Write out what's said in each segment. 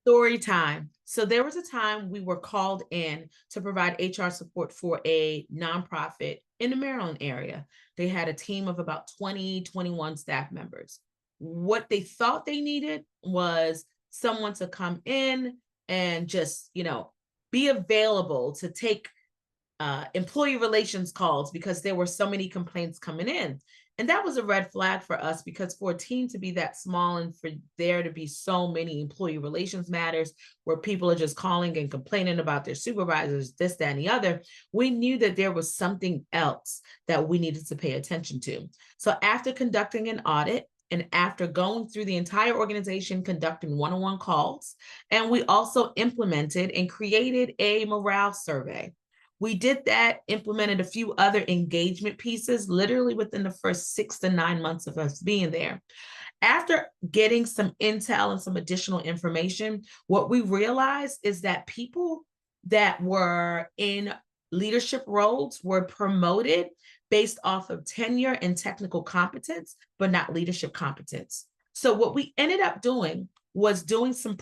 Story time. So there was a time we were called in to provide HR support for a nonprofit in the Maryland area. They had a team of about 20, 21 staff members. What they thought they needed was someone to come in and just, be available to take employee relations calls because there were so many complaints coming in. And that was a red flag for us because for a team to be that small and for there to be so many employee relations matters where people are just calling and complaining about their supervisors, this, that, and the other, we knew that there was something else that we needed to pay attention to. So after conducting an audit, and after going through the entire organization, conducting one-on-one calls, and we also implemented and created a morale survey. We did that, implemented a few other engagement pieces literally within the first 6 to 9 months of us being there. After getting some intel and some additional information, what we realized is that people that were in leadership roles were promoted based off of tenure and technical competence, but not leadership competence. So, what we ended up doing was doing some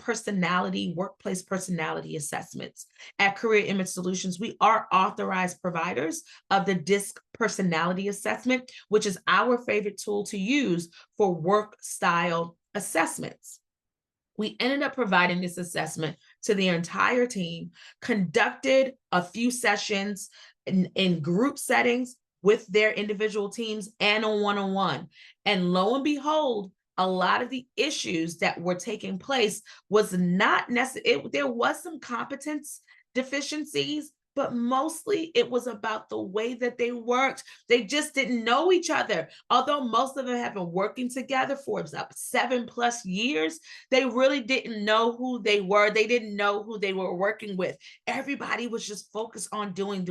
workplace personality assessments. At Career Image Solutions, we are authorized providers of the DISC personality assessment, which is our favorite tool to use for work style assessments. We ended up providing this assessment to the entire team, conducted a few sessions in group settings with their individual teams and a one-on-one. And lo and behold, a lot of the issues that were taking place was not necessary. There was some competence deficiencies, but mostly it was about the way that they worked. They just didn't know each other. Although most of them have been working together for about 7+ years, they really didn't know who they were. They didn't know who they were working with. Everybody was just focused on doing,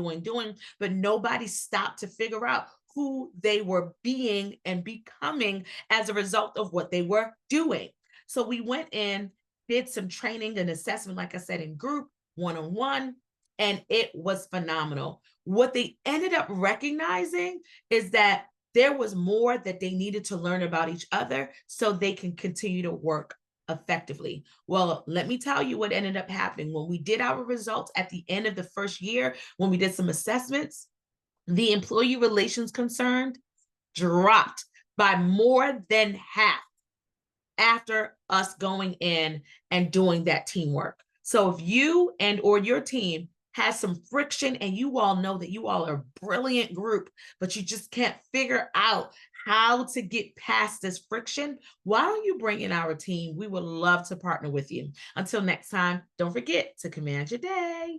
but nobody stopped to figure out who they were being and becoming as a result of what they were doing. So we went in, did some training and assessment, like I said, in group, one-on-one, and it was phenomenal. What they ended up recognizing is that there was more that they needed to learn about each other so they can continue to work effectively. Well, let me tell you what ended up happening. When we did our results at the end of the first year, when we did some assessments, the employee relations concerned dropped by more than half after us going in and doing that teamwork. So if you and or your team has some friction and you all know that you all are a brilliant group, but you just can't figure out how to get past this friction, why don't you bring in our team? We would love to partner with you. Until next time, don't forget to command your day.